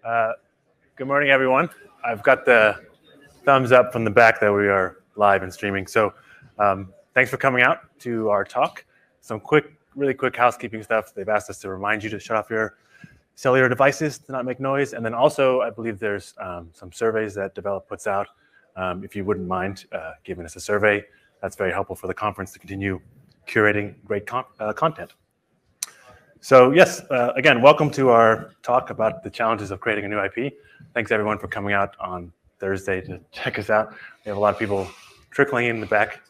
Uh, Good morning, everyone. I've got the thumbs up from the back that we are live and streaming. So thanks for coming out to our talk. Some really quick housekeeping stuff. They've asked us to remind you to shut off your cellular devices to not make noise. And then also, I believe there's some surveys that Develop puts out. If you wouldn't mind giving us a survey, that's very helpful for the conference to continue curating great content. So yes, again, welcome to our talk about the challenges of creating a new IP. Thanks everyone for coming out on Thursday to check us out. We have a lot of people trickling in the back.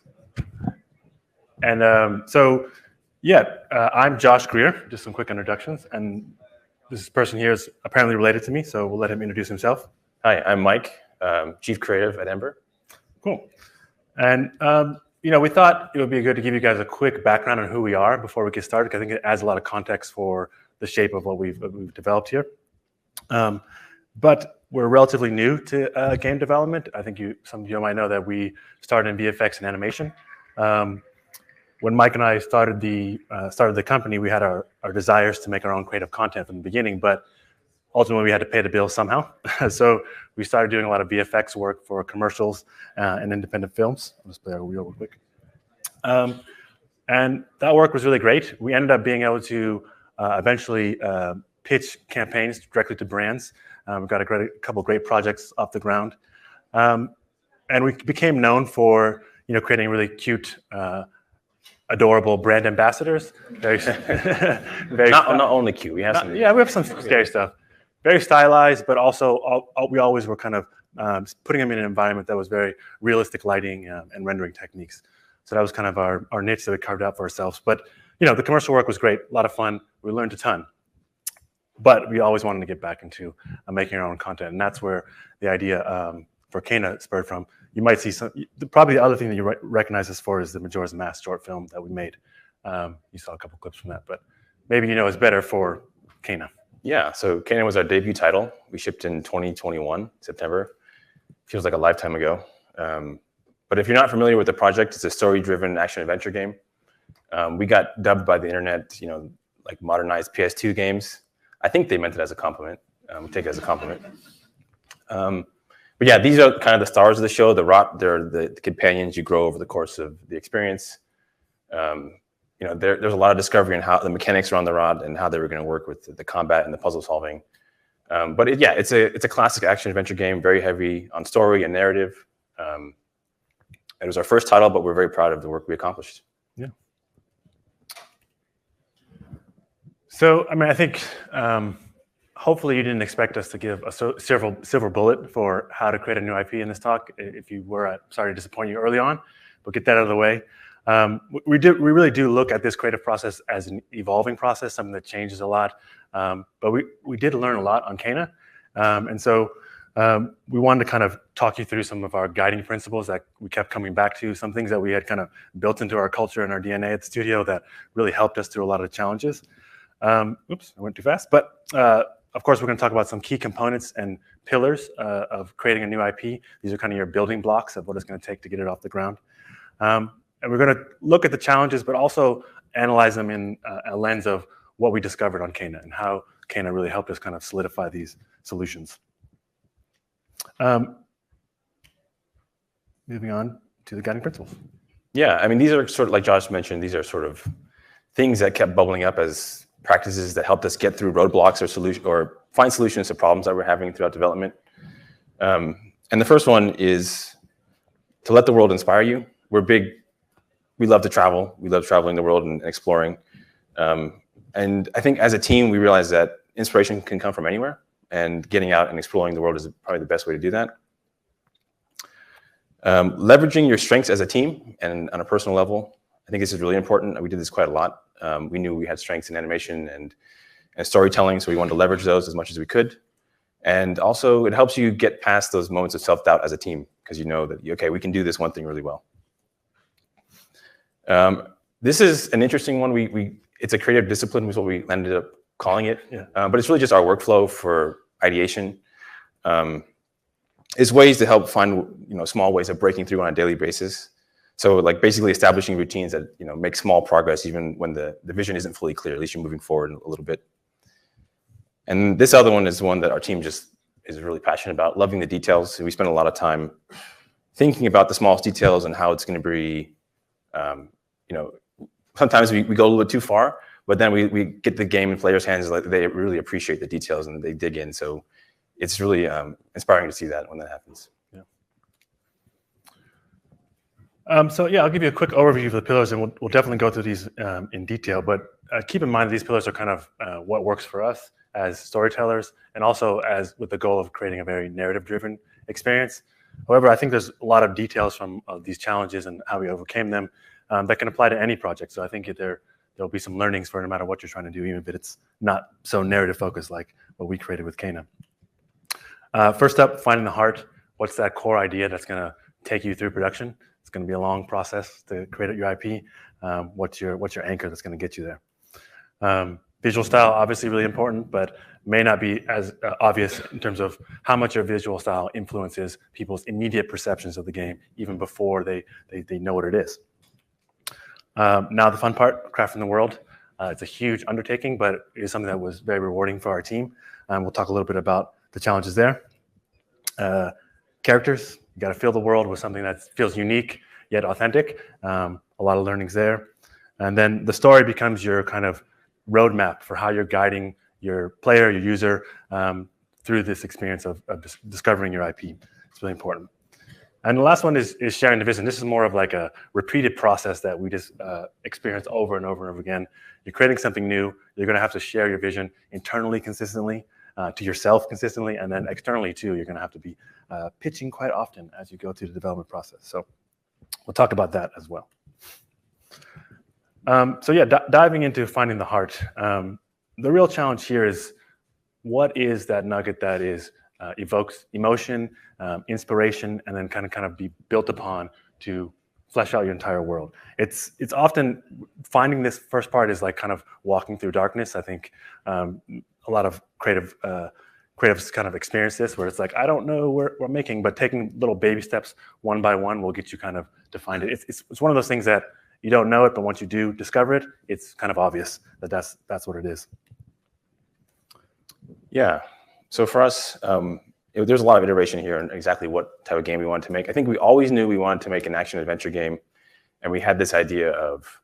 And I'm Josh Grier, just some quick introductions. And this person here is apparently related to me, so we'll let him introduce himself. Hi, I'm Mike, Chief Creative at Ember. Cool. And we thought it would be good to give you guys a quick background on who we are before we get started, because I think it adds a lot of context for the shape of what we've developed here. But we're relatively new to game development. I think some of you might know that we started in VFX and animation. When Mike and I started the company, we had our desires to make our own creative content from the beginning, but ultimately we had to pay the bills somehow. So we started doing a lot of VFX work for commercials and independent films. I'll just play our wheel real quick. And that work was really great. We ended up being able to eventually pitch campaigns directly to brands. We've got a couple of great projects off the ground. And we became known for creating really cute, adorable brand ambassadors. Not only cute. We have some. Yeah, we have some scary stuff. Very stylized, but also we always were kind of putting them in an environment that was very realistic lighting and rendering techniques. So that was kind of our niche that we carved out for ourselves. But the commercial work was great, a lot of fun. We learned a ton. But we always wanted to get back into making our own content, and that's where the idea for Cana spurred from. You might see probably the other thing that you recognize us for is the Majora's Mask short film that we made. You saw a couple clips from that, but maybe it's better for Cana. Yeah, so Cana was our debut title. We shipped in 2021, September. Feels like a lifetime ago. But if you're not familiar with the project, it's a story-driven action-adventure game. We got dubbed by the internet, like modernized PS2 games. I think they meant it as a compliment. We take it as a compliment. But yeah, these are kind of the stars of the show. They're the companions you grow over the course of the experience. There's a lot of discovery in how the mechanics around the rod and how they were going to work with the combat and the puzzle solving. But it's a classic action adventure game, very heavy on story and narrative. It was our first title, but we're very proud of the work we accomplished. Yeah. So, I think hopefully you didn't expect us to give a silver bullet for how to create a new IP in this talk. If you were, I'm sorry to disappoint you early on, but get that out of the way. We really do look at this creative process as an evolving process, something that changes a lot. But we did learn a lot on Cana. And so we wanted to kind of talk you through some of our guiding principles that we kept coming back to, some things that we had kind of built into our culture and our DNA at the studio that really helped us through a lot of the challenges. Oops, I went too fast. But of course, we're going to talk about some key components and pillars of creating a new IP. These are kind of your building blocks of what it's going to take to get it off the ground. And we're going to look at the challenges, but also analyze them in a lens of what we discovered on Cana and how Cana really helped us kind of solidify these solutions. Moving on to the guiding principles. Yeah, these are sort of, like Josh mentioned, these are sort of things that kept bubbling up as practices that helped us get through roadblocks or find solutions to problems that we're having throughout development. And the first one is to let the world inspire you. We love to travel. We love traveling the world and exploring. And I think as a team, we realized that inspiration can come from anywhere, and getting out and exploring the world is probably the best way to do that. Leveraging your strengths as a team and on a personal level, I think this is really important. We did this quite a lot. We knew we had strengths in animation and storytelling, so we wanted to leverage those as much as we could. And also, it helps you get past those moments of self-doubt as a team, because you know that, okay, we can do this one thing really well. This is an interesting one. It's a creative discipline, is what we ended up calling it. Yeah. But it's really just our workflow for ideation. It's ways to help find small ways of breaking through on a daily basis. So like basically establishing routines that make small progress even when the vision isn't fully clear. At least you're moving forward a little bit. And this other one is one that our team just is really passionate about, loving the details. We spend a lot of time thinking about the smallest details and how it's going to be, sometimes we go a little bit too far, but then we get the game in players' hands, like they really appreciate the details and they dig in. So it's really inspiring to see that when that happens. So I'll give you a quick overview of the pillars, and we'll definitely go through these in detail. But keep in mind that these pillars are kind of what works for us as storytellers, and also as with the goal of creating a very narrative-driven experience. However, I think there's a lot of details from these challenges and how we overcame them that can apply to any project. So I think there'll be some learnings for no matter what you're trying to do, even if it's not so narrative-focused like what we created with Kana. First up, finding the heart. What's that core idea that's going to take you through production? It's going to be a long process to create your IP. What's your anchor that's going to get you there? Visual style, obviously really important, but may not be as obvious in terms of how much your visual style influences people's immediate perceptions of the game, even before they know what it is. Now the fun part, crafting the world. It's a huge undertaking, but it is something that was very rewarding for our team. We'll talk a little bit about the challenges there. Characters, you got to fill the world with something that feels unique yet authentic. A lot of learnings there. And then the story becomes your kind of roadmap for how you're guiding your player, your user, through this experience of discovering your IP. It's really important. And the last one is sharing the vision. This is more of like a repeated process that we just experience over and over and over again. You're creating something new. You're going to have to share your vision internally consistently, to yourself consistently, and then externally too. You're going to have to be pitching quite often as you go through the development process. So we'll talk about that as well. Diving into finding the heart. The real challenge here is, what is that nugget that evokes emotion, inspiration, and then kind of be built upon to flesh out your entire world. It's often finding this first part is like kind of walking through darkness. I think a lot of creatives kind of experience this, where it's like, I don't know where we're making, but taking little baby steps one by one will get you kind of to find it. It's one of those things that you don't know it, but once you do discover it, it's kind of obvious that that's what it is. Yeah. So for us, there's a lot of iteration here on exactly what type of game we wanted to make. I think we always knew we wanted to make an action-adventure game, and we had this idea of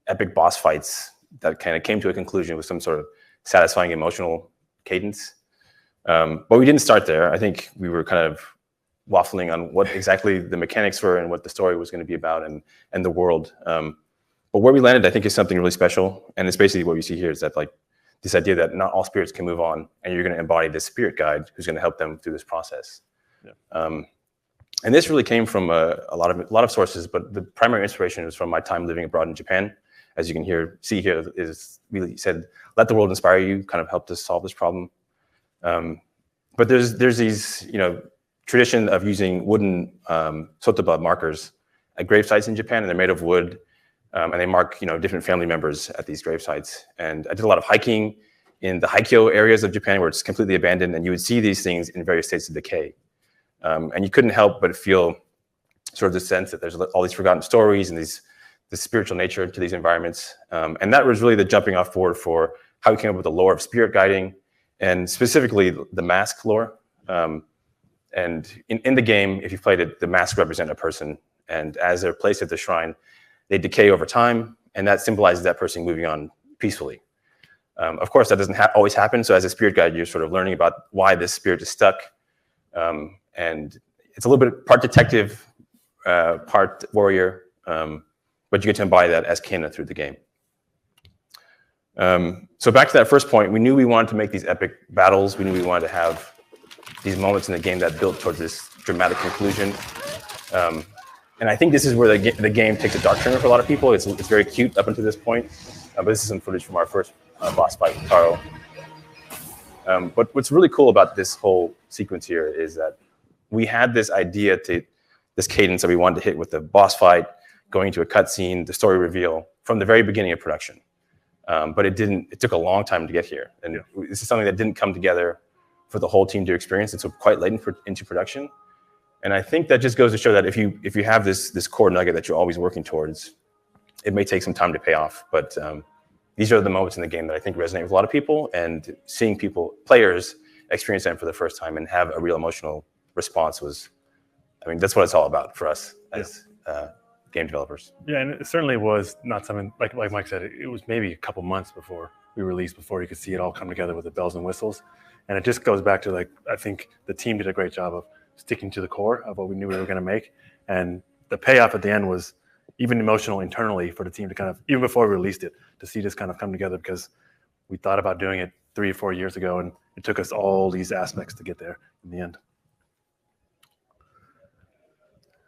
epic boss fights that kind of came to a conclusion with some sort of satisfying emotional cadence. But we didn't start there. I think we were kind of waffling on what exactly the mechanics were and what the story was going to be about and the world. But where we landed, I think, is something really special. And it's basically what we see here is that, like, this idea that not all spirits can move on, and you're going to embody this spirit guide who's going to help them through this process. Yeah. And this really came from a lot of sources, but the primary inspiration was from my time living abroad in Japan. As you can see here, is really said, let the world inspire you, kind of helped us solve this problem. But there's these, tradition of using wooden sotoba markers at grave sites in Japan, and they're made of wood, and they mark different family members at these grave sites. And I did a lot of hiking in the Haikyo areas of Japan where it's completely abandoned, and you would see these things in various states of decay. And you couldn't help but feel sort of the sense that there's all these forgotten stories and this spiritual nature to these environments. And that was really the jumping off board for how we came up with the lore of spirit guiding, and specifically the mask lore. And in the game, if you've played it, the masks represent a person. And as they're placed at the shrine, they decay over time, and that symbolizes that person moving on peacefully. Of course, that doesn't always happen. So as a spirit guide, you're sort of learning about why this spirit is stuck. And it's a little bit part detective, part warrior, but you get to embody that as Kana through the game. So back to that first point, we knew we wanted to make these epic battles. We knew we wanted to have these moments in the game that built towards this dramatic conclusion. And I think this is where the game takes a dark turn for a lot of people. It's very cute up until this point, but this is some footage from our first boss fight with Taro. But what's really cool about this whole sequence here is that we had this idea this cadence that we wanted to hit with the boss fight, going into a cutscene, the story reveal from the very beginning of production. But it took a long time to get here. And this is something that didn't come together for the whole team to experience until quite late into production. And I think that just goes to show that if you have this core nugget that you're always working towards, it may take some time to pay off. But these are the moments in the game that I think resonate with a lot of people, and seeing players experience them for the first time and have a real emotional response was, I mean, that's what it's all about for us as game developers. Yeah, and it certainly was not something, like Mike said, it was maybe a couple months before we released, before you could see it all come together with the bells and whistles. And it just goes back to, like, I think the team did a great job of sticking to the core of what we knew we were going to make. And the payoff at the end was even emotional internally for the team to kind of, even before we released it, to see this kind of come together, because we thought about doing it 3 or 4 years ago, and it took us all these aspects to get there in the end.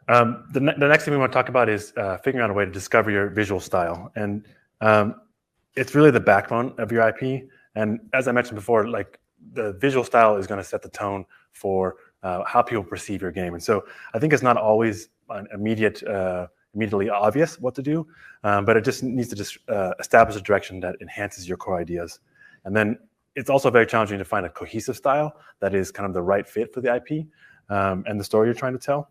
The next thing we want to talk about is figuring out a way to discover your visual style. And it's really the backbone of your IP. And as I mentioned before, like, the visual style is going to set the tone for how people perceive your game. And so I think it's not always an immediately obvious what to do, but it just needs to establish a direction that enhances your core ideas. And then it's also very challenging to find a cohesive style that is kind of the right fit for the IP and the story you're trying to tell.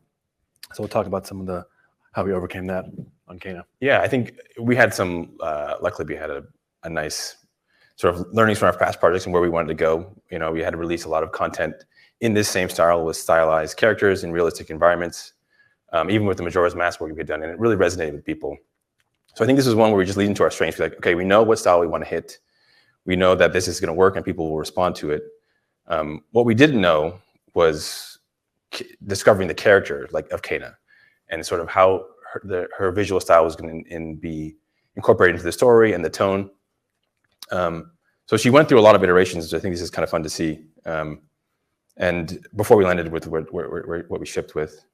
So we'll talk about some of how we overcame that on Cana. Yeah, I think we had some, luckily we had a nice sort of learnings from our past projects and where we wanted to go. You know, we had to release a lot of content in this same style with stylized characters in realistic environments, even with the Majora's Mask work we had done, and it really resonated with people. So I think this is one where we just lead into our strengths. We're like, okay, we know what style we want to hit. We know that this is going to work and people will respond to it. What we didn't know was discovering the character, like, of Cana, and sort of how her visual style was going to be incorporated into the story and the tone. So she went through a lot of iterations, which I think this is kind of fun to see. And before we landed with what we shipped with.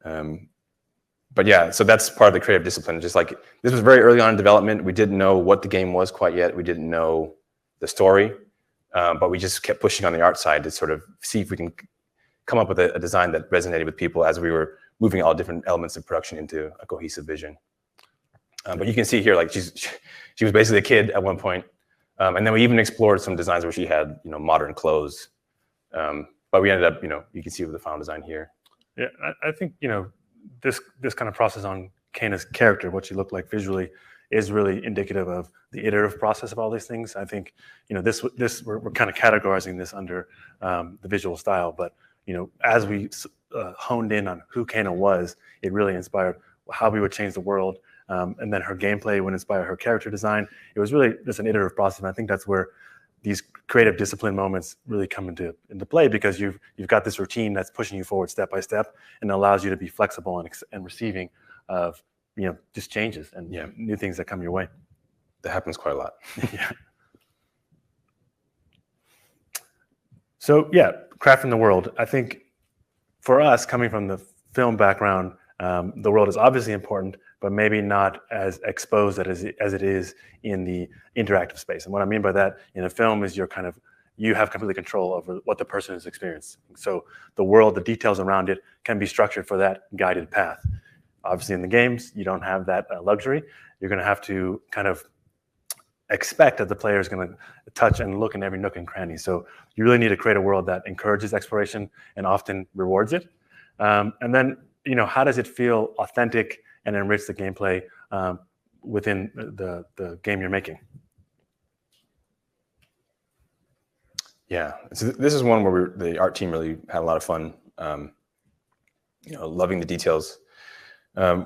But yeah, so that's part of the creative discipline. Just like, this was very early on in development. We didn't know what the game was quite yet. We didn't know the story, but we just kept pushing on the art side to sort of see if we can come up with a design that resonated with people as we were moving all different elements of production into a cohesive vision. But you can see here, like, she was basically a kid at one point. And then we even explored some designs where she had, you know, modern clothes. But we ended up, you know, you can see with the final design here. Yeah, I think, you know, this kind of process on Cana's character, what she looked like visually, is really indicative of the iterative process of all these things. I think, you know, we're kind of categorizing this under the visual style, but, you know, as we honed in on who Cana was, it really inspired how we would change the world. And then her gameplay would inspire her character design. It was really just an iterative process. And I think that's where these creative discipline moments really come into play, because you've got this routine that's pushing you forward step by step and allows you to be flexible and receiving of, you know, just changes and new things that come your way. That happens quite a lot. Yeah. So yeah, crafting the world. I think for us, coming from the film background, the world is obviously important, but maybe not as exposed as it is in the interactive space. And what I mean by that in a film is you have complete control over what the person is experiencing. So the world, the details around it can be structured for that guided path. Obviously in the games, you don't have that luxury. You're going to have to kind of expect that the player is going to touch and look in every nook and cranny. So you really need to create a world that encourages exploration and often rewards it. And then, you know, how does it feel authentic and enrich the gameplay within the game you're making? Yeah, so this is one where the art team really had a lot of fun, you know, loving the details.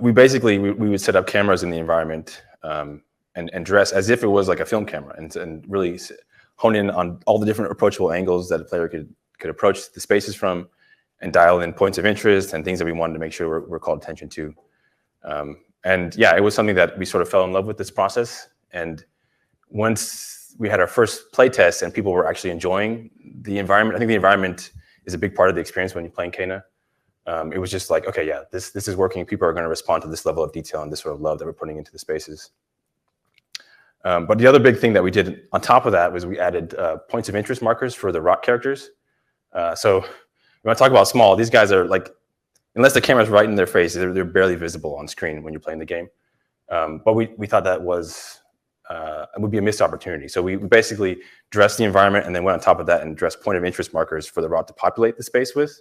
We would set up cameras in the environment and dress as if it was like a film camera, and really hone in on all the different approachable angles that a player could approach the spaces from, and dial in points of interest and things that we wanted to make sure we're called attention to. And yeah, it was something that we sort of fell in love with this process. And once we had our first play test and people were actually enjoying the environment, I think the environment is a big part of the experience when you're playing Cana. It was just like, okay, yeah, this is working. People are going to respond to this level of detail and this sort of love that we're putting into the spaces. But the other big thing that we did on top of that was we added points of interest markers for the rock characters. So we want to talk about small. These guys are like, unless the camera's right in their face, they're barely visible on screen when you're playing the game. But we thought that was it would be a missed opportunity. So we basically dressed the environment and then went on top of that and dressed point of interest markers for the rock to populate the space with.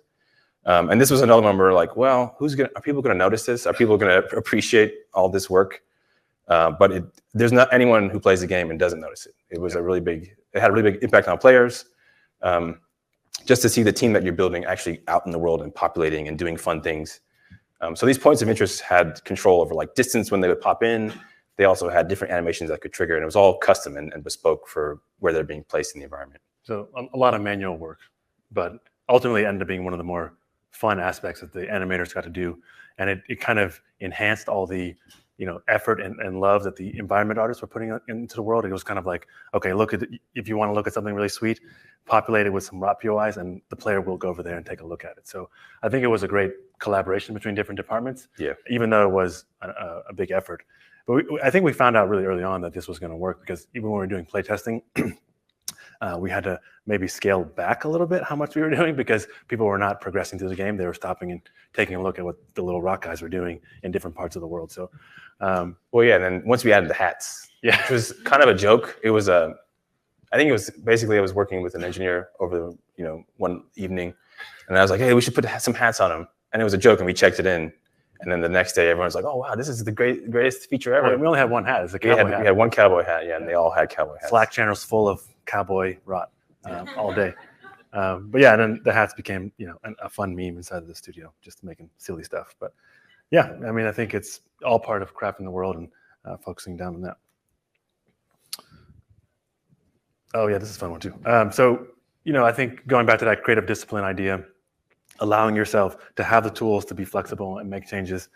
And this was another one where we're like, well, are people going to notice this? Are people going to appreciate all this work? But there's not anyone who plays the game and doesn't notice it. It was it had a really big impact on players. Just to see the team that you're building actually out in the world and populating and doing fun things. So these points of interest had control over like distance when they would pop in. They also had different animations that could trigger, and it was all custom and bespoke for where they're being placed in the environment. So a lot of manual work, but ultimately it ended up being one of the more fun aspects that the animators got to do. And it kind of enhanced all the effort and love that the environment artists were putting into the world. It was kind of like, okay, if you want to look at something really sweet, populate it with some ROT POIs, and the player will go over there and take a look at it. So I think it was a great collaboration between different departments, even though it was a big effort. But I think we found out really early on that this was going to work, because even when we were doing play testing, we had to maybe scale back a little bit how much we were doing, because people were not progressing through the game. They were stopping and taking a look at what the little rock guys were doing in different parts of the world. So, and then once we added the hats, which was kind of a joke. It was I think it was basically I was working with an engineer over one evening, and I was like, hey, we should put some hats on them. And it was a joke, and we checked it in. And then the next day, everyone's like, oh, wow, this is the greatest feature ever. We only had one hat. It's a cowboy hat. We had one cowboy hat, and they all had cowboy hats. Slack channels full of cowboy rot all day. But yeah, and then the hats became, a fun meme inside of the studio, just making silly stuff. But yeah, I mean, I think it's all part of crafting the world and focusing down on that. Oh yeah, this is a fun one too. So, I think going back to that creative discipline idea, allowing yourself to have the tools to be flexible and make changes.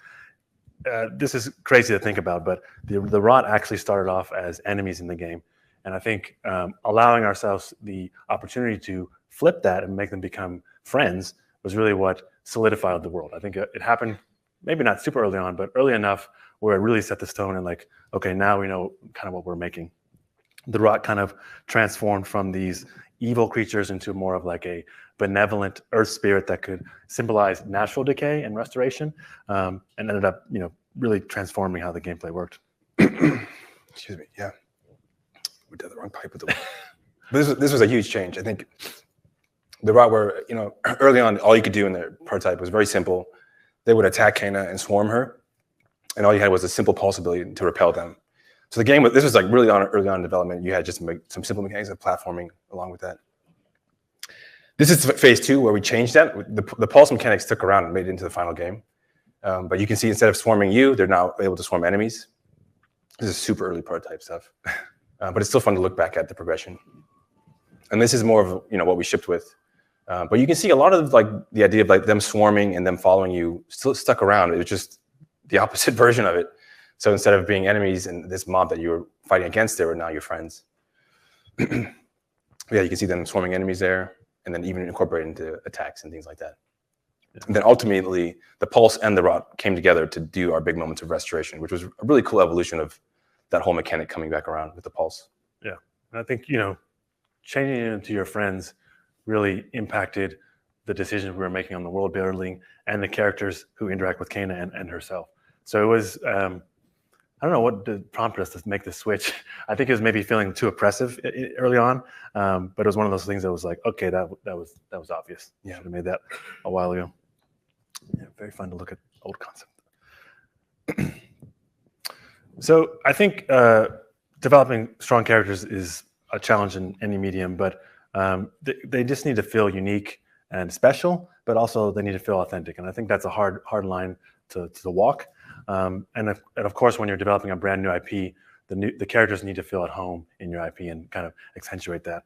This is crazy to think about, but the rot actually started off as enemies in the game. And I think allowing ourselves the opportunity to flip that and make them become friends was really what solidified the world. I think it happened maybe not super early on, but early enough where it really set the stone and like, okay, now we know kind of what we're making. The rot kind of transformed from these evil creatures into more of like a benevolent earth spirit that could symbolize natural decay and restoration, and ended up, really transforming how the gameplay worked. Excuse me. Yeah, we did the wrong pipe with the. This was a huge change. I think the rot where early on, all you could do in the prototype was very simple. They would attack Kana and swarm her, and all you had was a simple pulse ability to repel them. So the game, this was like really early on in development. You had just some simple mechanics of platforming along with that. This is phase 2 where we changed that. The pulse mechanics took around and made it into the final game. But you can see instead of swarming you, they're now able to swarm enemies. This is super early prototype stuff. But it's still fun to look back at the progression. And this is more of what we shipped with. But you can see a lot of like the idea of like them swarming and them following you still stuck around. It was just the opposite version of it. So instead of being enemies and this mob that you were fighting against, they were now your friends. Yeah, you can see them swarming enemies there, and then even incorporated into attacks and things like that. Yeah. And then ultimately, the pulse and the rot came together to do our big moments of restoration, which was a really cool evolution of that whole mechanic coming back around with the pulse. Yeah, and I think changing it into your friends really impacted the decisions we were making on the world building and the characters who interact with Kana and herself. So it was. I don't know what prompted us to make this switch. I think it was maybe feeling too oppressive early on, but it was one of those things that was like, okay, that was obvious. Yeah, should have made that a while ago. Yeah, very fun to look at old concept. So I think developing strong characters is a challenge in any medium, but they just need to feel unique and special, but also they need to feel authentic. And I think that's a hard line to walk. And of course, when you're developing a brand new IP, the characters need to feel at home in your IP and kind of accentuate that.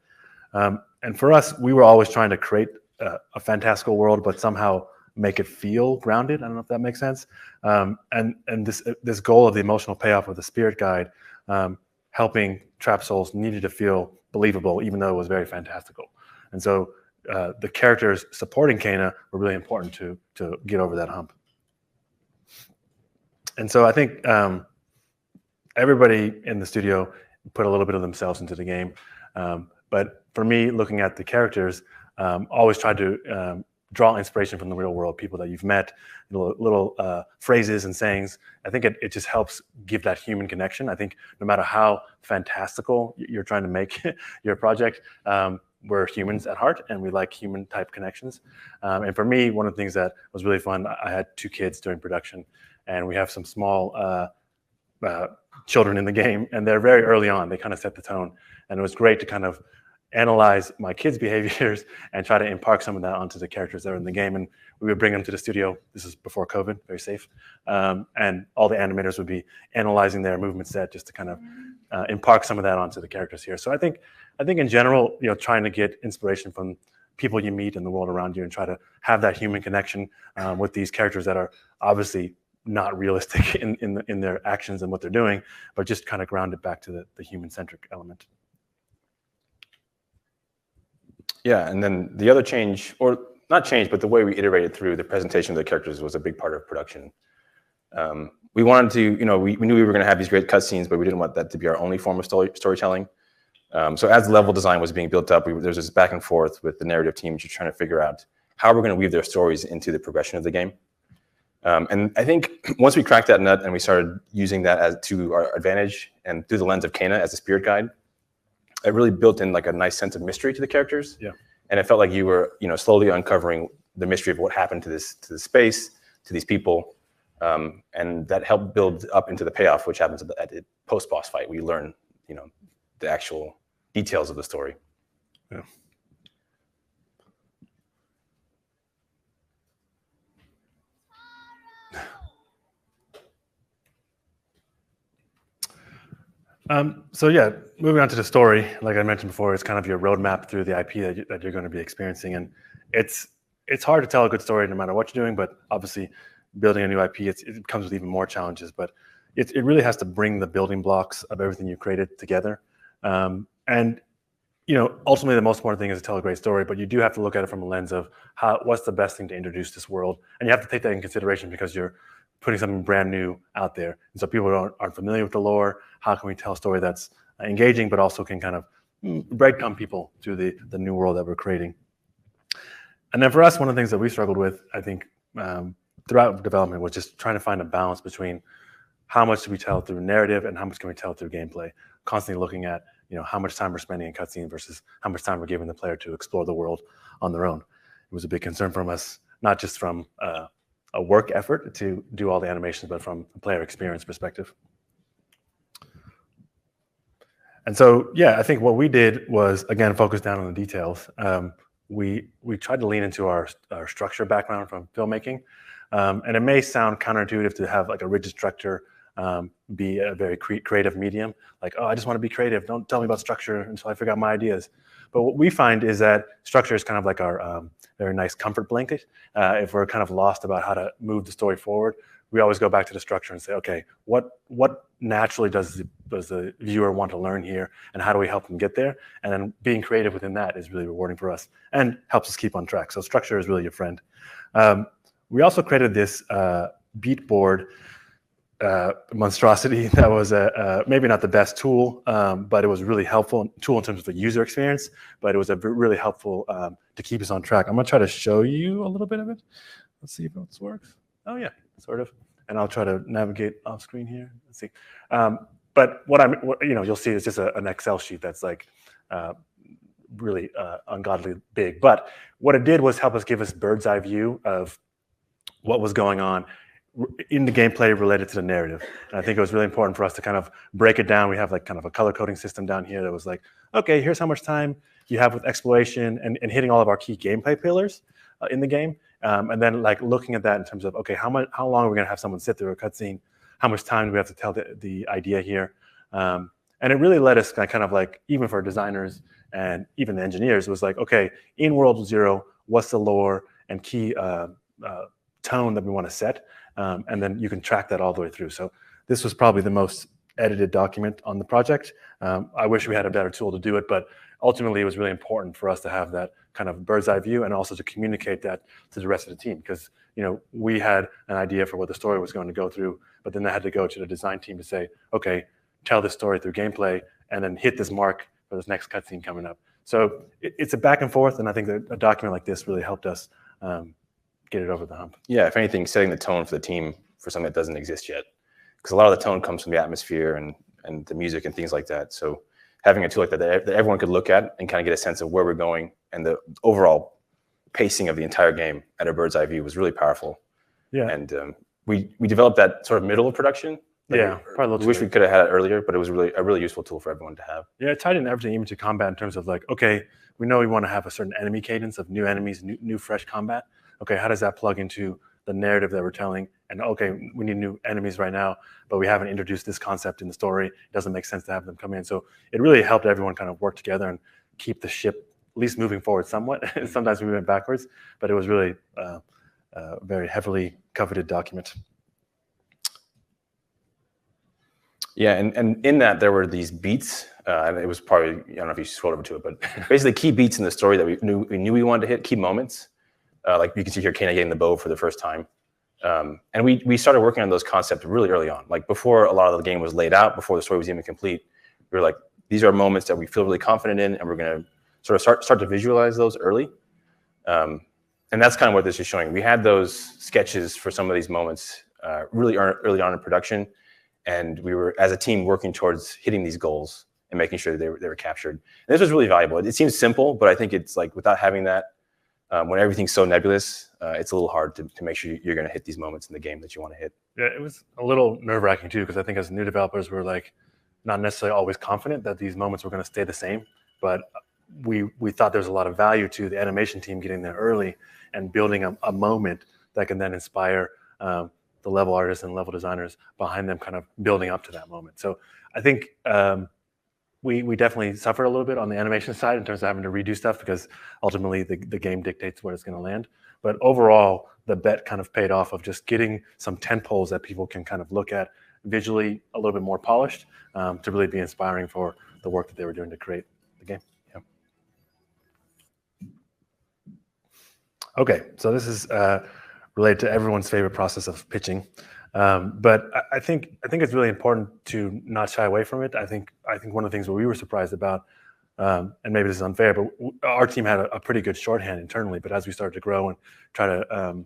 And for us, we were always trying to create a fantastical world, but somehow make it feel grounded. I don't know if that makes sense. And this goal of the emotional payoff of the spirit guide, helping Trapped Souls needed to feel believable, even though it was very fantastical. And so the characters supporting Kana were really important to get over that hump. And so I think everybody in the studio put a little bit of themselves into the game. But for me, looking at the characters, always tried to draw inspiration from the real world, people that you've met, little phrases and sayings. I think it just helps give that human connection. I think no matter how fantastical you're trying to make your project, we're humans at heart and we like human type connections. And for me, one of the things that was really fun, I had 2 kids during production. And we have some small children in the game, and they're very early on. They kind of set the tone, and it was great to kind of analyze my kids' behaviors and try to impart some of that onto the characters that are in the game. And we would bring them to the studio. This is before COVID, very safe. And all the animators would be analyzing their movement set just to kind of impart some of that onto the characters here. So I think in general, trying to get inspiration from people you meet in the world around you and try to have that human connection with these characters that are obviously not realistic in their actions and what they're doing, but just kind of ground it back to the human-centric element. Yeah, and then the other change, or not change, but the way we iterated through the presentation of the characters was a big part of production. We wanted to, we knew we were going to have these great cutscenes, but we didn't want that to be our only form of storytelling. So as the level design was being built up, there's this back and forth with the narrative team, just trying to figure out how we're going to weave their stories into the progression of the game. And I think once we cracked that nut and we started using that to our advantage and through the lens of Kana as a spirit guide, it really built in like a nice sense of mystery to the characters. Yeah. And it felt like you were, slowly uncovering the mystery of what happened to this space, to these people. And that helped build up into the payoff, which happens at the post-boss fight. We learn, the actual details of the story. Yeah. So yeah, moving on to the story, like I mentioned before, it's kind of your roadmap through the IP that you're going to be experiencing, and it's hard to tell a good story no matter what you're doing. But obviously, building a new IP, it comes with even more challenges. But it really has to bring the building blocks of everything you created together, and ultimately the most important thing is to tell a great story. But you do have to look at it from a lens of what's the best thing to introduce this world, and you have to take that in consideration because you're putting something brand new out there. And so people aren't familiar with the lore. How can we tell a story that's engaging, but also can kind of breadcrumb people through the new world that we're creating? And then for us, one of the things that we struggled with, I think, throughout development was just trying to find a balance between how much do we tell through narrative and how much can we tell through gameplay. Constantly looking at, how much time we're spending in cutscene versus how much time we're giving the player to explore the world on their own. It was a big concern from us, not just from a work effort to do all the animations, but from a player experience perspective. And so, yeah, I think what we did was, again, focus down on the details. We tried to lean into our structure background from filmmaking. And it may sound counterintuitive to have like a rigid structure be a very creative medium. Like, oh, I just want to be creative. Don't tell me about structure until I figure out my ideas. But what we find is that structure is kind of like our very nice comfort blanket. If we're kind of lost about how to move the story forward, we always go back to the structure and say, okay, what naturally does the viewer want to learn here, and how do we help them get there? And then being creative within that is really rewarding for us and helps us keep on track. So structure is really your friend. We also created this beat board monstrosity that was maybe not the best tool, but it was really helpful tool in terms of the user experience, but it was really helpful to keep us on track. I'm going to try to show you a little bit of it. Let's see if this works. Oh yeah, sort of. And I'll try to navigate off screen here. Let's see. But you'll see it's just an Excel sheet that's like really ungodly big. But what it did was help us give us bird's eye view of what was going on in the gameplay related to the narrative. And I think it was really important for us to kind of break it down. We have like kind of a color coding system down here that was like, okay, here's how much time you have with exploration and hitting all of our key gameplay pillars in the game. And then like looking at that in terms of, okay, how long are we gonna have someone sit through a cutscene? How much time do we have to tell the idea here? And it really let us kind of like, even for designers and even the engineers, it was like, okay, in World 0, what's the lore and key tone that we want to set? And then you can track that all the way through. So this was probably the most edited document on the project. I wish we had a better tool to do it, but ultimately it was really important for us to have that kind of bird's eye view and also to communicate that to the rest of the team, because we had an idea for what the story was going to go through, but then I had to go to the design team to say, okay, tell this story through gameplay and then hit this mark for this next cutscene coming up. So it's a back and forth, and I think that a document like this really helped us get it over the hump. Yeah, if anything, setting the tone for the team for something that doesn't exist yet, because a lot of the tone comes from the atmosphere and the music and things like that. So having a tool like that everyone could look at and kind of get a sense of where we're going and the overall pacing of the entire game at a bird's eye view was really powerful. Yeah. And we developed that sort of middle of production, Like, Yeah, probably a little We too wish late. we could have had it earlier, but it was really a really useful tool for everyone to have. Yeah, it tied in everything, even to combat, in terms of like, okay, we know we want to have a certain enemy cadence of new enemies, new fresh combat. Okay, how does that plug into the narrative that we're telling? And okay, we need new enemies right now, but we haven't introduced this concept in the story. It doesn't make sense to have them come in. So it really helped everyone kind of work together and keep the ship at least moving forward somewhat. Sometimes we went backwards, but it was really a very heavily coveted document. Yeah, and in that there were these beats, and it was probably, I don't know if you scrolled over to it, but basically key beats in the story that we knew we wanted to hit, key moments. Like you can see here, Kana getting the bow for the first time. And we started working on those concepts really early on. Like before a lot of the game was laid out, before the story was even complete, we were like, these are moments that we feel really confident in, and we're going to sort of start to visualize those early. And that's kind of what this is showing. We had those sketches for some of these moments really early on in production. And we were, as a team, working towards hitting these goals and making sure that they were captured. And this was really valuable. It seems simple, but I think it's like without having that, when everything's so nebulous, it's a little hard to make sure you're going to hit these moments in the game that you want to hit. Yeah, it was a little nerve-wracking too, because I think as new developers, we're like not necessarily always confident that these moments were going to stay the same. But we thought there's a lot of value to the animation team getting there early and building a moment that can then inspire the level artists and level designers behind them kind of building up to that moment. So I think we definitely suffered a little bit on the animation side in terms of having to redo stuff, because ultimately the game dictates where it's going to land. But overall, the bet kind of paid off of just getting some tent poles that people can kind of look at visually a little bit more polished to really be inspiring for the work that they were doing to create the game. Yeah. Okay, so this is related to everyone's favorite process of pitching. But I think it's really important to not shy away from it. I think one of the things where we were surprised about, and maybe this is unfair, but our team had a pretty good shorthand internally. But as we started to grow and try to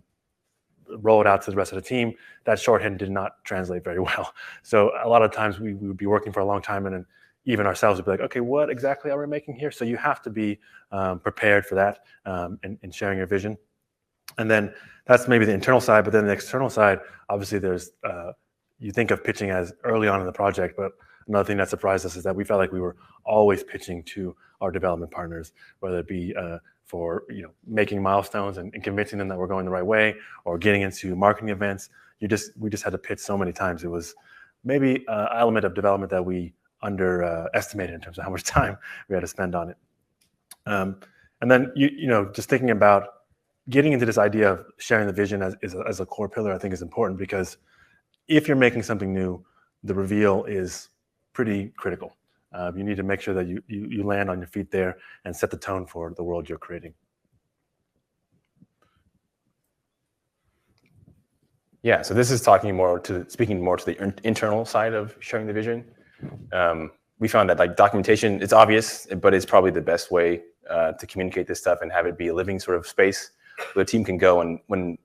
roll it out to the rest of the team, that shorthand did not translate very well. So a lot of times we would be working for a long time, and then even ourselves would be like, okay, what exactly are we making here? So you have to be prepared for that in sharing your vision. And then that's maybe the internal side, but then the external side, obviously there's, you think of pitching as early on in the project, but another thing that surprised us is that we felt like we were always pitching to our development partners, whether it be for making milestones and convincing them that we're going the right way, or getting into marketing events. We just had to pitch so many times. It was maybe an element of development that we underestimated in terms of how much time we had to spend on it. And then just thinking about getting into this idea of sharing the vision as a core pillar, I think is important, because if you're making something new, the reveal is pretty critical. You need to make sure that you land on your feet there and set the tone for the world you're creating. Yeah, so this is speaking more to the internal side of sharing the vision. We found that like documentation, it's obvious, but it's probably the best way to communicate this stuff and have it be a living sort of space where the team can go. And when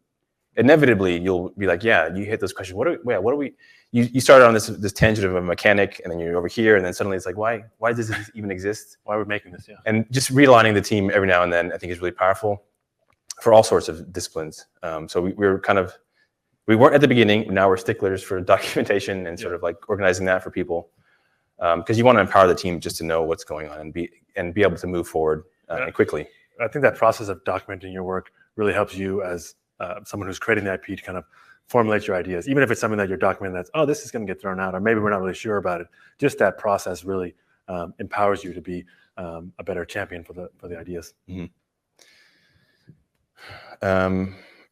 inevitably you'll be like, yeah, you hit this question. What are we? You started on this tangent of a mechanic, and then you're over here, and then suddenly it's like, why does this even exist? Why are we making this? Yeah. And just realigning the team every now and then, I think, is really powerful for all sorts of disciplines. So we weren't at the beginning. Now we're sticklers for documentation and sort of like organizing that for people, because you want to empower the team just to know what's going on and be able to move forward quickly. I think that process of documenting your work really helps you as someone who's creating the IP to kind of formulate your ideas, even if it's something that you're documenting that's, oh, this is going to get thrown out, or maybe we're not really sure about it. Just that process really empowers you to be a better champion for the ideas. Mm-hmm.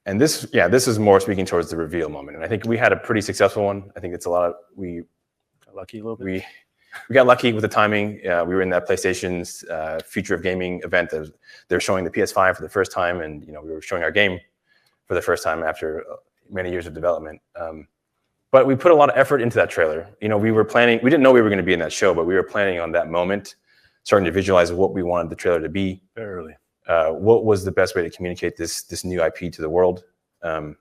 And this is more speaking towards the reveal moment. And I think we had a pretty successful one. I think it's we got lucky a little bit. We got lucky with the timing. We were in that PlayStation's Future of Gaming event. They're showing the PS5 for the first time, and we were showing our game for the first time after many years of development. But we put a lot of effort into that trailer. We didn't know we were going to be in that show, but we were planning on that moment, starting to visualize what we wanted the trailer to be. Very early. What was the best way to communicate this new IP to the world? And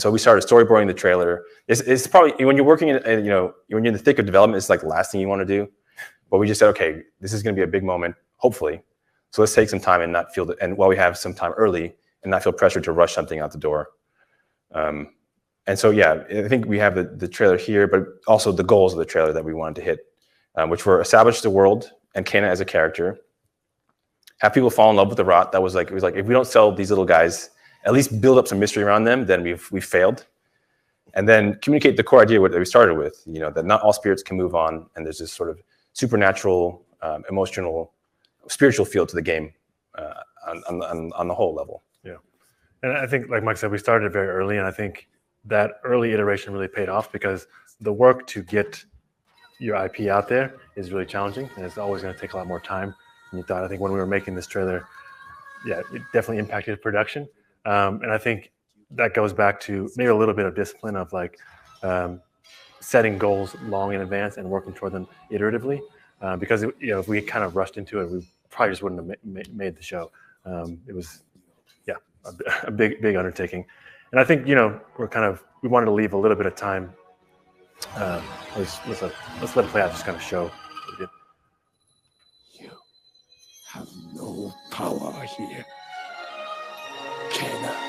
so we started storyboarding the trailer. It's probably, when you're working in, when you're in the thick of development, it's like the last thing you want to do. But we just said, okay, this is going to be a big moment, hopefully. So let's take some time and not feel and while we have some time early, and not feel pressured to rush something out the door. And so, yeah, I think we have the trailer here, but also the goals of the trailer that we wanted to hit, which were establish the world and Kana as a character, have people fall in love with the Rot. It was like, if we don't sell these little guys, at least build up some mystery around them, then we've failed. And then communicate the core idea that we started with, that not all spirits can move on, and there's this sort of supernatural, emotional, spiritual feel to the game on the whole level. Yeah, and I think, like Mike said, we started very early, and I think that early iteration really paid off because the work to get your IP out there is really challenging, and it's always going to take a lot more time than you thought. I think when we were making this trailer, yeah, it definitely impacted production, and I think that goes back to maybe a little bit of discipline of like setting goals long in advance and working toward them iteratively, because if we kind of rushed into it, we probably just wouldn't have made the show. It was, yeah, a big undertaking. And I think, we wanted to leave a little bit of time. Let's let it play out, just kind of show. You have no power here, Kana.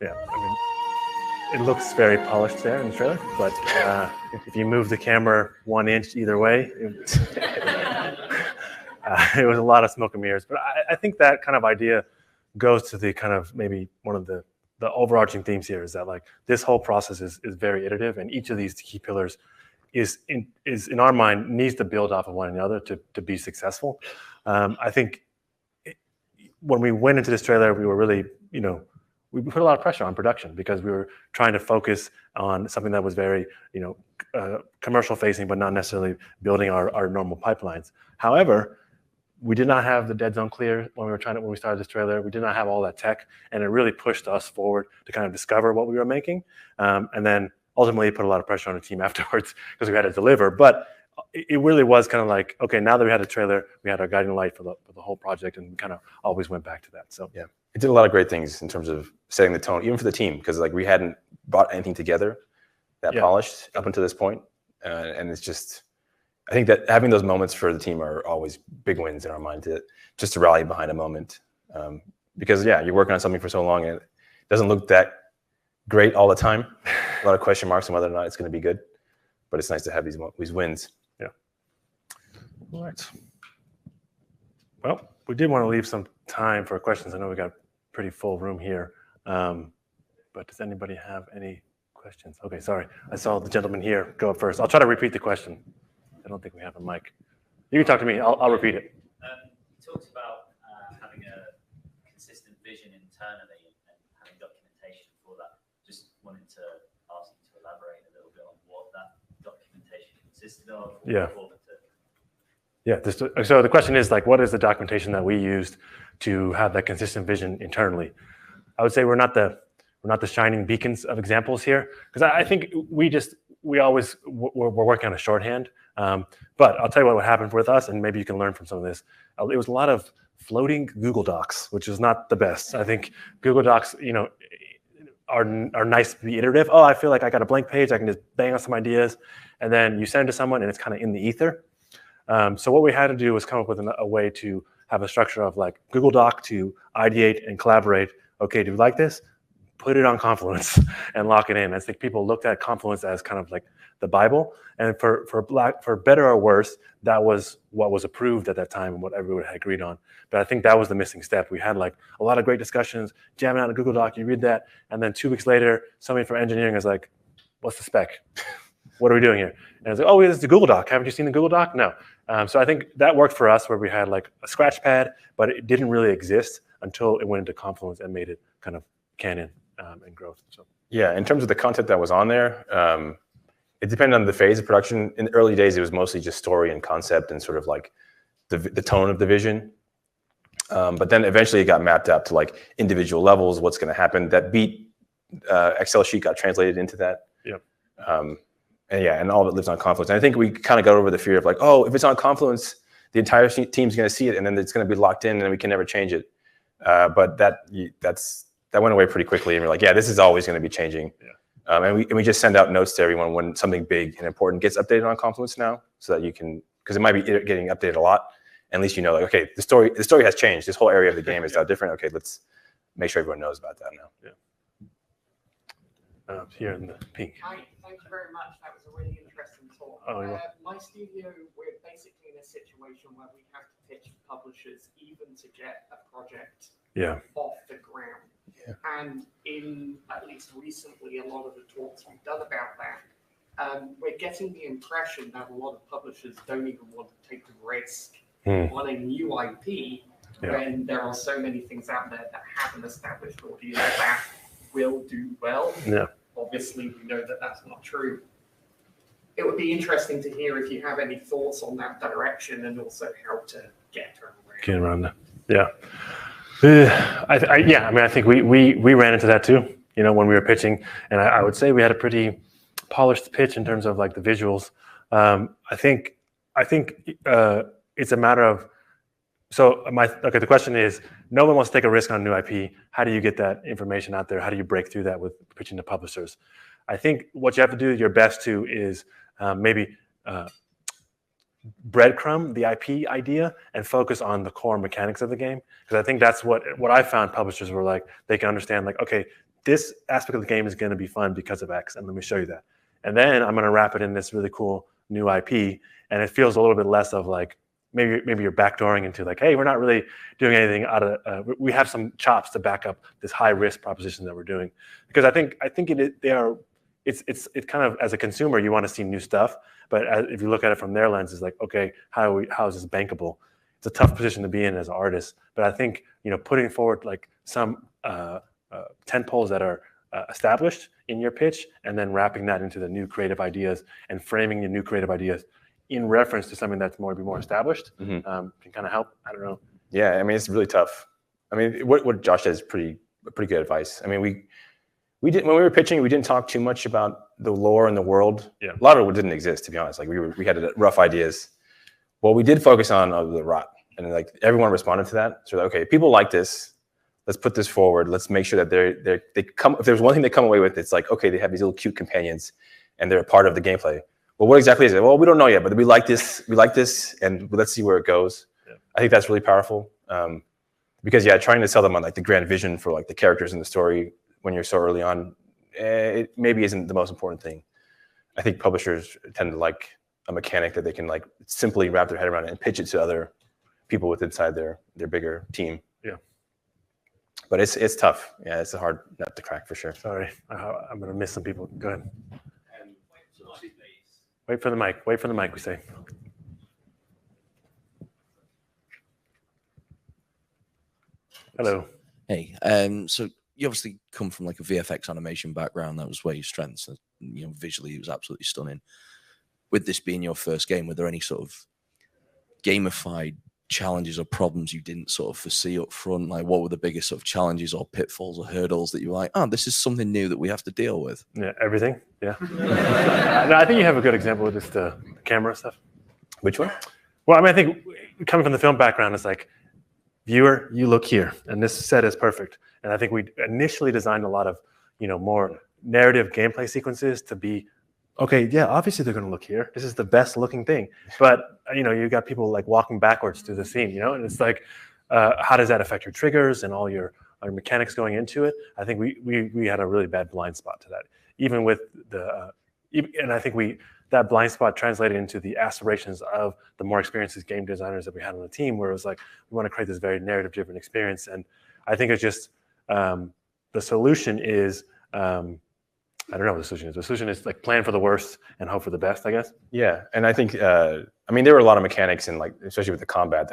Yeah, it looks very polished there in the trailer, but if you move the camera 1 inch either way, it was a lot of smoke and mirrors. But I think that kind of idea goes to the kind of maybe one of the overarching themes here is that like this whole process is very iterative, and each of these key pillars is in our mind needs to build off of one another to be successful. I think when we went into this trailer, we were really, we put a lot of pressure on production because we were trying to focus on something that was very, commercial facing, but not necessarily building our normal pipelines. However, we did not have the dead zone clear when we started this trailer. We did not have all that tech, and it really pushed us forward to kind of discover what we were making, and then ultimately put a lot of pressure on the team afterwards because we had to deliver. But it really was kind of like, okay, now that we had a trailer, we had our guiding light for the whole project, and we kind of always went back to that. So yeah, it did a lot of great things in terms of setting the tone, even for the team, because like we hadn't brought anything together that polished up until this point, and it's just, I think that having those moments for the team are always big wins in our mind just to rally behind a moment, because yeah, you're working on something for so long and it doesn't look that great all the time. A lot of question marks on whether or not it's going to be good, but it's nice to have these wins. Yeah. All right. Well, we did want to leave some time for questions. I know we got a pretty full room here, but does anybody have any questions? Okay, sorry. I saw the gentleman here go up first. I'll try to repeat the question. I don't think we have a mic. You can talk to me. I'll repeat it. You talked about having a consistent vision internally and having documentation for that. Just wanted to ask you to elaborate a little bit on what that documentation consisted of. Yeah. So the question is like, what is the documentation that we used to have that consistent vision internally? I would say we're not the shining beacons of examples here, because I think we're working on a shorthand. But I'll tell you what happened with us, and maybe you can learn from some of this. It was a lot of floating Google Docs, which is not the best. I think Google Docs, are nice to be iterative. Oh, I feel like I got a blank page. I can just bang on some ideas, and then you send it to someone, and it's kind of in the ether. So what we had to do was come up with a way to have a structure of like Google Doc to ideate and collaborate. Okay, do you like this? Put it on Confluence and lock it in. I think people looked at Confluence as kind of like the Bible, and for better or worse, that was what was approved at that time and what everyone had agreed on. But I think that was the missing step. We had like a lot of great discussions, jamming out a Google Doc. You read that, and then 2 weeks later, somebody from engineering is like, "What's the spec? What are we doing here?" And it's like, "Oh, it's the Google Doc. Haven't you seen the Google Doc?" No. So I think that worked for us, where we had like a scratch pad, but it didn't really exist until it went into Confluence and made it kind of canon. and growth. So yeah, in terms of the content that was on there, it depended on the phase of production. In the early days, it was mostly just story and concept and sort of like the tone of the vision. But then eventually it got mapped out to like individual levels, what's going to happen. That beat Excel sheet got translated into that. Yep. And all of it lives on Confluence. And I think we kind of got over the fear of like, oh, if it's on Confluence, the entire team's going to see it, and then it's going to be locked in, and we can never change it. But that went away pretty quickly, and we're like, yeah, this is always going to be changing. Yeah. And we just send out notes to everyone when something big and important gets updated on Confluence now, so that you can, because it might be getting updated a lot. And at least you know, like, okay, the story has changed. This whole area of the game is now different. Okay, let's make sure everyone knows about that now. Yeah. Here in the pink. Hi, thank you very much. That was a really interesting talk. My studio, we're basically in a situation where we have to pitch publishers even to get a project off the ground. Yeah. And in at least recently, a lot of the talks we've done about that, we're getting the impression that a lot of publishers don't even want to take the risk on a new IP when there are so many things out there that have an established audience that will do well. Yeah. Obviously, we know that that's not true. It would be interesting to hear if you have any thoughts on that direction and also how to get around that. Yeah. I think we ran into that too, when we were pitching, and I would say we had a pretty polished pitch in terms of like the visuals. I think it's a matter of, the question is, no one wants to take a risk on a new IP. How do you get that information out there? How do you break through that with pitching to publishers? I think what you have to do your best to is maybe breadcrumb the IP idea and focus on the core mechanics of the game. Because I think that's what I found publishers were like, they can understand like, okay, this aspect of the game is going to be fun because of X, and let me show you that. And then I'm going to wrap it in this really cool new IP, and it feels a little bit less of like, maybe you're backdooring into like, hey, we're not really doing anything out of. We have some chops to back up this high risk proposition that we're doing, because I think it's kind of, as a consumer, you want to see new stuff, but if you look at it from their lens, it's like, okay, how is this bankable? It's a tough position to be in as an artist, but I think putting forward like some tent poles that are established in your pitch, and then wrapping that into the new creative ideas and framing the new creative ideas in reference to something that's more established, can kind of help. I don't know. Yeah, I mean, it's really tough. I mean, what Josh said is pretty good advice. I mean, we didn't, when we were pitching, we didn't talk too much about the lore and the world. Yeah. A lot of it didn't exist, to be honest. Like we had rough ideas. What we did focus on the rot, and like everyone responded to that. So okay, people like this. Let's put this forward. Let's make sure that they come. If there's one thing they come away with, it's like, okay, they have these little cute companions, and they're a part of the gameplay. Well, what exactly is it? Well, we don't know yet, but we like this. We like this, and let's see where it goes. Yeah. I think that's really powerful, because trying to sell them on like the grand vision for like the characters in the story when you're so early on, it maybe isn't the most important thing. I think publishers tend to like a mechanic that they can like simply wrap their head around it and pitch it to other people with inside their bigger team. Yeah, but it's tough. Yeah, it's a hard nut to crack for sure. Sorry, I'm gonna miss some people. Go ahead. Wait for the mic. Wait for the mic, we say. Hello. Hey, so you obviously come from like a VFX animation background. That was where your strengths, visually it was absolutely stunning. With this being your first game, were there any sort of gamified challenges or problems you didn't sort of foresee up front? Like, what were the biggest sort of challenges or pitfalls or hurdles that you were like, oh, this is something new that we have to deal with? Yeah, everything. Yeah. No, I think you have a good example with just the camera stuff. Which one? Well, I mean, I think coming from the film background, it's like, viewer, you look here, and this set is perfect. And I think we initially designed a lot of, more narrative gameplay sequences to be, okay, yeah, obviously they're going to look here. This is the best looking thing. But, you got people like walking backwards through the scene, and it's like, how does that affect your triggers and all your mechanics going into it? I think we had a really bad blind spot to that. Even with and I think that blind spot translated into the aspirations of the more experienced game designers that we had on the team, where it was like, we want to create this very narrative-driven experience. And I think it's just, the solution is, I don't know what the solution is. The solution is like plan for the worst and hope for the best, I guess. Yeah, and I think, there were a lot of mechanics and like, especially with the combat,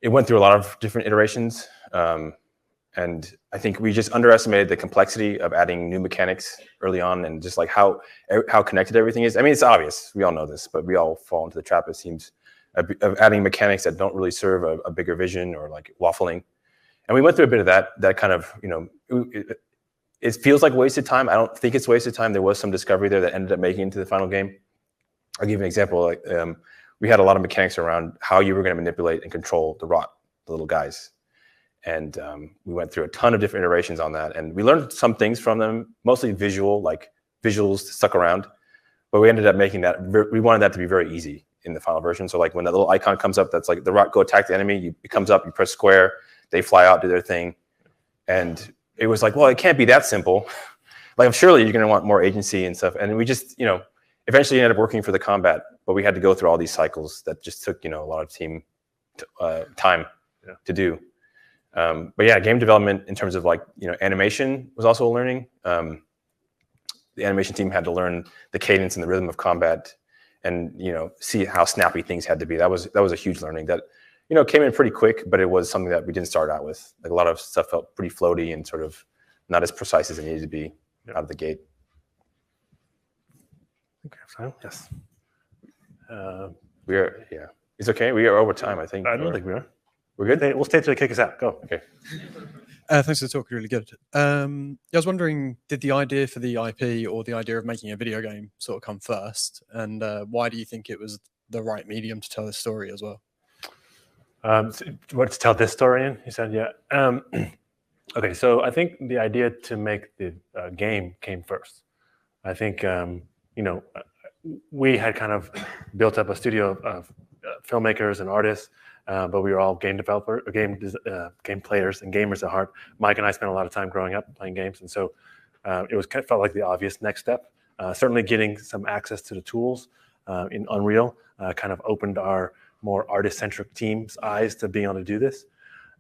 it went through a lot of different iterations. And And I think we just underestimated the complexity of adding new mechanics early on, and just like how connected everything is. I mean, it's obvious, we all know this, but we all fall into the trap, it seems, of adding mechanics that don't really serve a bigger vision, or like waffling. And we went through a bit of that kind of, it feels like wasted time. I don't think it's wasted time. There was some discovery there that ended up making it into the final game. I'll give you an example. Like we had a lot of mechanics around how you were going to manipulate and control the rot, the little guys. And we went through a ton of different iterations on that. And we learned some things from them, mostly visual, like visuals stuck around. But we ended up making that, we wanted that to be very easy in the final version. So like when that little icon comes up, that's like the rot, go attack the enemy, it comes up, you press square, they fly out, do their thing. And it was like, well, it can't be that simple. Like, surely you're going to want more agency and stuff. And we just, eventually ended up working for the combat, but we had to go through all these cycles that just took, a lot of team time to do. But yeah, game development in terms of like, animation was also a learning. The animation team had to learn the cadence and the rhythm of combat, and, see how snappy things had to be. That was a huge learning that, came in pretty quick, but it was something that we didn't start out with. Like, a lot of stuff felt pretty floaty and sort of not as precise as it needed to be out of the gate. Okay, so yes. We are, yeah. It's okay. We are over time, I think. I don't think we are. We're good? We'll stay till they kick us out. Go. Okay. Thanks for the talk. Really good. I was wondering, did the idea for the IP or the idea of making a video game sort of come first? And why do you think it was the right medium to tell the story as well? What, to tell this story in? You said, yeah. Okay, so I think the idea to make the game came first. I think, we had kind of built up a studio of filmmakers and artists, but we were all game developers, game players and gamers at heart. Mike and I spent a lot of time growing up playing games, and so it felt like the obvious next step. Certainly getting some access to the tools in Unreal kind of opened our more artist-centric team's eyes to being able to do this.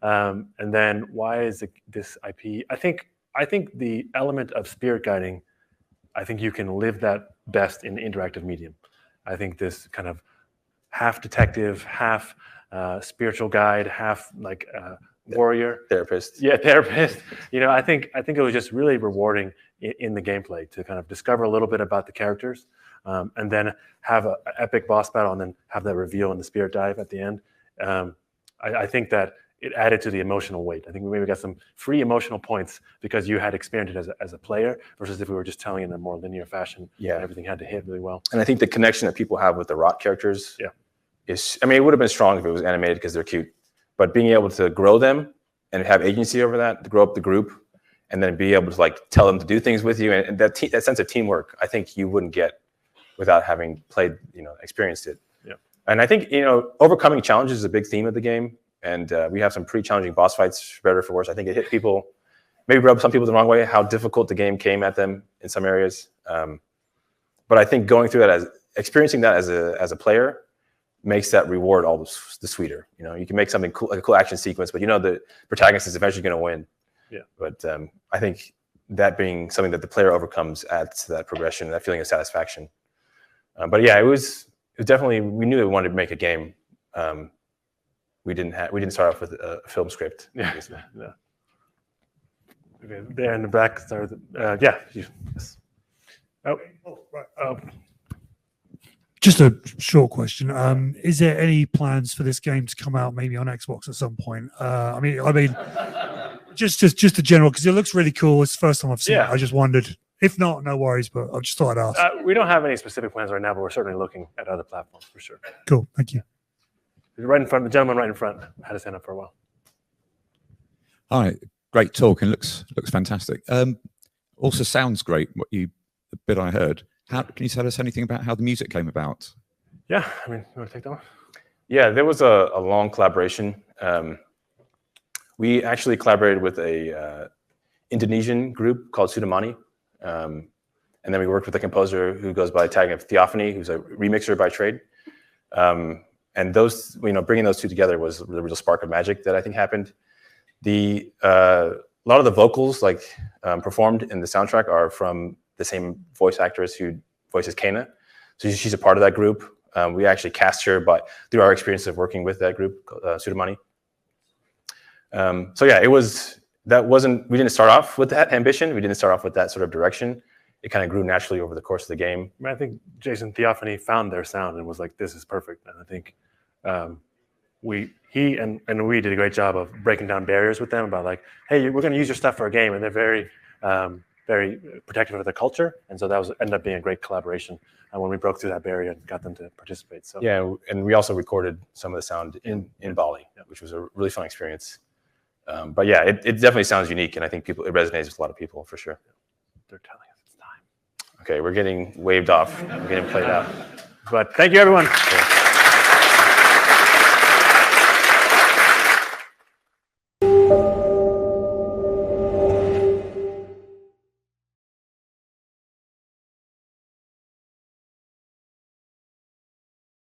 And then why is this IP? I think the element of spirit guiding, I think you can live that best in interactive medium. I think this kind of half detective, half spiritual guide, half like warrior, therapist. Yeah, therapist. I think it was just really rewarding in the gameplay to kind of discover a little bit about the characters, and then have an epic boss battle, and then have that reveal in the spirit dive at the end. I think that it added to the emotional weight. I think we maybe got some free emotional points because you had experienced it as a player, versus if we were just telling in a more linear fashion. Yeah, everything had to hit really well. And I think the connection that people have with the rot characters, is, I mean, it would have been strong if it was animated because they're cute, but being able to grow them and have agency over that, to grow up the group, and then be able to like tell them to do things with you, and that sense of teamwork, I think you wouldn't get without having played, experienced it. Yeah. And I think, overcoming challenges is a big theme of the game. And we have some pretty challenging boss fights, for better or for worse. I think it hit people, maybe rubbed some people the wrong way, how difficult the game came at them in some areas. But I think going through that, experiencing that as a player, makes that reward all the sweeter. You can make something cool, like a cool action sequence, but the protagonist is eventually going to win. Yeah. But I think that being something that the player overcomes adds to that progression, that feeling of satisfaction. But yeah, it was definitely, we knew that we wanted to make a game. We didn't start off with a film script. Yeah. Okay, there in the back. Yes. Oh, right. Just a short question. Is there any plans for this game to come out maybe on Xbox at some point? I mean, just a general, because it looks really cool. It's the first time I've seen it. I just wondered. If not, no worries, but I just thought I'd ask. We don't have any specific plans right now, but we're certainly looking at other platforms for sure. Cool, thank you. Right in front, the gentleman right in front had his hand up for a while. Hi, great talk, and looks fantastic. Also sounds great. The bit I heard. Can you tell us anything about how the music came about? Yeah, I mean, you want to take that one? Yeah, there was a long collaboration. We actually collaborated with a Indonesian group called Sudamani, and then we worked with a composer who goes by the tag of Theophany, who's a remixer by trade. And those, bringing those two together was the real spark of magic that I think happened. A lot of the vocals, performed in the soundtrack, are from the same voice actress who voices Kena. So she's a part of that group. We actually cast her, but through our experience of working with that group, Sudamani. So yeah, it was we didn't start off with that ambition. We didn't start off with that sort of direction. It kind of grew naturally over the course of the game. I mean, I think Jason Theophany found their sound and was like, this is perfect. And I think he did a great job of breaking down barriers with them about like, hey, we're going to use your stuff for a game. And they're very, very protective of the culture. And so that ended up being a great collaboration when we broke through that barrier and got them to participate. So yeah, and we also recorded some of the sound in Bali, which was a really fun experience. But yeah, it definitely sounds unique, and I think it resonates with a lot of people for sure. They're telling us it's time. Okay, we're getting waved off. We're getting played out. But thank you, everyone. Yeah.